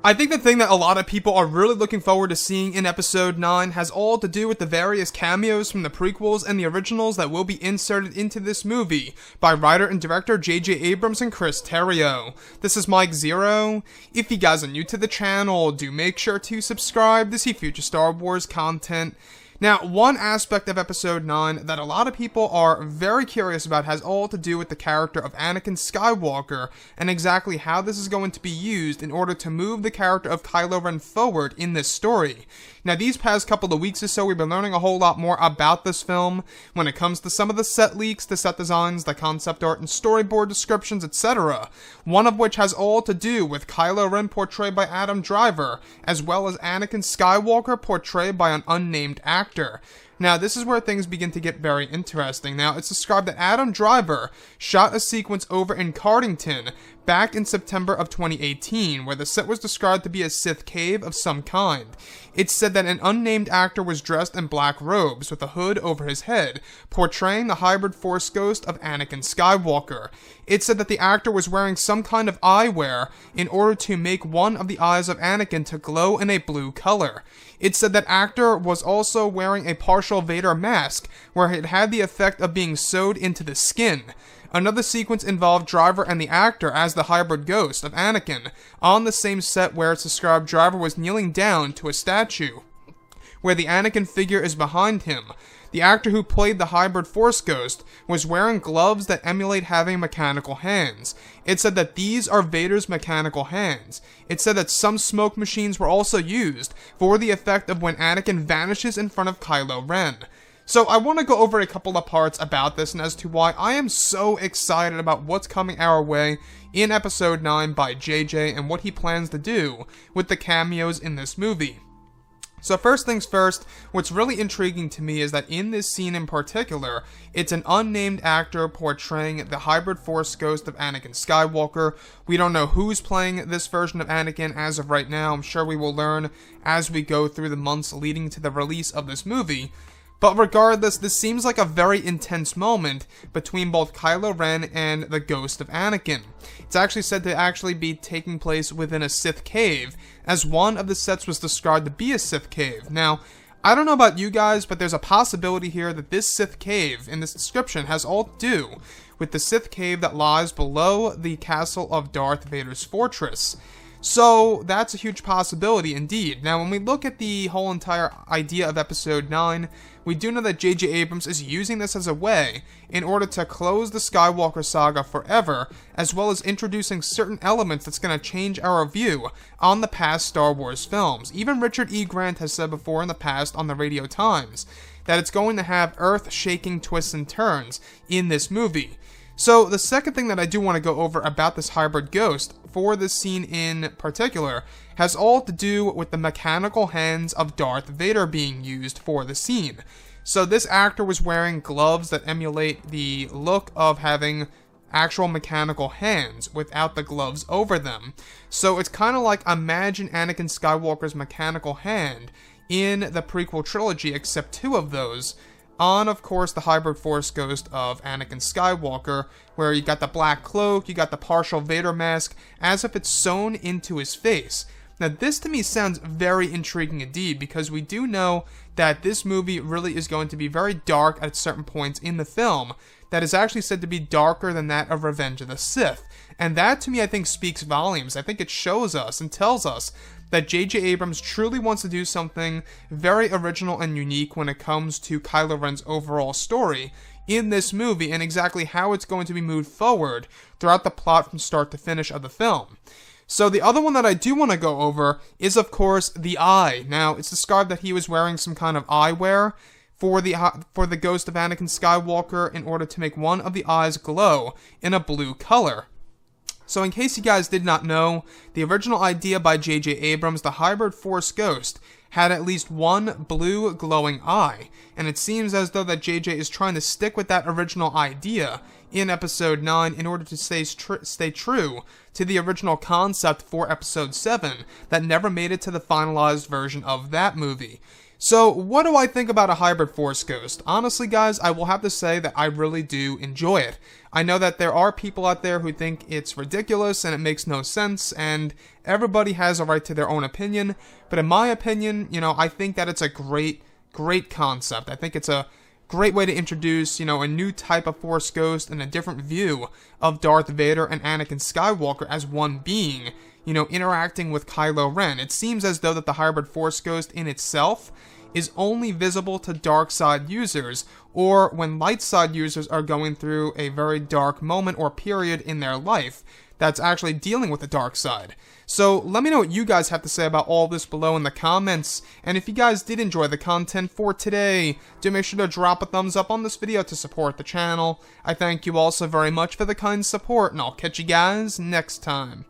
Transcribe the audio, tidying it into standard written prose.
I think the thing that a lot of people are really looking forward to seeing in episode 9 has all to do with the various cameos from the prequels and the originals that will be inserted into this movie by writer and director J.J. Abrams and Chris Terrio. This is Mike Zero. If you guys are new to the channel, do make sure to subscribe to see future Star Wars content. Now, one aspect of episode 9 that a lot of people are very curious about has all to do with the character of Anakin Skywalker and exactly how this is going to be used in order to move the character of Kylo Ren forward in this story. Now, these past couple of weeks or so, we've been learning a whole lot more about this film when it comes to some of the set leaks, the set designs, the concept art, and storyboard descriptions, etc. One of which has all to do with Kylo Ren portrayed by Adam Driver, as well as Anakin Skywalker portrayed by an unnamed actor. Now, this is where things begin to get very interesting. Now, it's described that Adam Driver shot a sequence over in Cardington back in September of 2018, where the set was described to be a Sith cave of some kind. It's said that an unnamed actor was dressed in black robes with a hood over his head, portraying the hybrid Force ghost of Anakin Skywalker. It said that the actor was wearing some kind of eyewear in order to make one of the eyes of Anakin to glow in a blue color. It said that actor was also wearing a partial Vader mask, where it had the effect of being sewed into the skin. Another sequence involved Driver and the actor as the hybrid ghost of Anakin, on the same set where it's described Driver was kneeling down to a statue, where the Anakin figure is behind him. The actor who played the hybrid Force ghost was wearing gloves that emulate having mechanical hands. It said that these are Vader's mechanical hands. It said that some smoke machines were also used for the effect of when Anakin vanishes in front of Kylo Ren. So I want to go over a couple of parts about this and as to why I am so excited about what's coming our way in episode 9 by JJ and what he plans to do with the cameos in this movie. So first things first, what's really intriguing to me is that in this scene in particular, it's an unnamed actor portraying the hybrid Force ghost of Anakin Skywalker. We don't know who's playing this version of Anakin as of right now. I'm sure we will learn as we go through the months leading to the release of this movie. But regardless, this seems like a very intense moment between both Kylo Ren and the ghost of Anakin. It's actually said to be taking place within a Sith cave, as one of the sets was described to be a Sith cave. Now, I don't know about you guys, but there's a possibility here that this Sith cave in this description has all to do with the Sith cave that lies below the castle of Darth Vader's fortress. So, that's a huge possibility indeed. Now, when we look at the whole entire idea of episode 9, we do know that J.J. Abrams is using this as a way in order to close the Skywalker saga forever, as well as introducing certain elements that's going to change our view on the past Star Wars films. Even Richard E. Grant has said before in the past on the Radio Times that it's going to have earth-shaking twists and turns in this movie. So, the second thing that I do want to go over about this hybrid ghost, for this scene in particular, has all to do with the mechanical hands of Darth Vader being used for the scene. So, this actor was wearing gloves that emulate the look of having actual mechanical hands without the gloves over them. So, it's kind of like imagine Anakin Skywalker's mechanical hand in the prequel trilogy, except 2 of those on, of course, the hybrid Force ghost of Anakin Skywalker, where you got the black cloak, you got the partial Vader mask, as if it's sewn into his face. Now, this to me sounds very intriguing indeed, because we do know that this movie really is going to be very dark at certain points in the film, that is actually said to be darker than that of Revenge of the Sith. And that, to me, I think speaks volumes. I think it shows us and tells us that J.J. Abrams truly wants to do something very original and unique when it comes to Kylo Ren's overall story in this movie and exactly how it's going to be moved forward throughout the plot from start to finish of the film. So the other one that I do want to go over is, of course, the eye. Now, it's described that he was wearing some kind of eyewear for the ghost of Anakin Skywalker in order to make one of the eyes glow in a blue color. So in case you guys did not know, the original idea by J.J. Abrams, the hybrid Force ghost, had at least one blue glowing eye, and it seems as though that J.J. is trying to stick with that original idea in episode 9 in order to stay true to the original concept for episode 7 that never made it to the finalized version of that movie. So, what do I think about a hybrid Force Ghost? Honestly, guys, I will have to say that I really do enjoy it. I know that there are people out there who think it's ridiculous and it makes no sense, and everybody has a right to their own opinion, but in my opinion, I think that it's a great concept. I think it's a great way to introduce, a new type of Force Ghost and a different view of Darth Vader and Anakin Skywalker as one being, interacting with Kylo Ren. It seems as though that the hybrid Force Ghost in itself is only visible to dark side users, or when light side users are going through a very dark moment or period in their life that's actually dealing with the dark side. So let me know what you guys have to say about all this below in the comments, and if you guys did enjoy the content for today, do make sure to drop a thumbs up on this video to support the channel. I thank you all so very much for the kind support, and I'll catch you guys next time.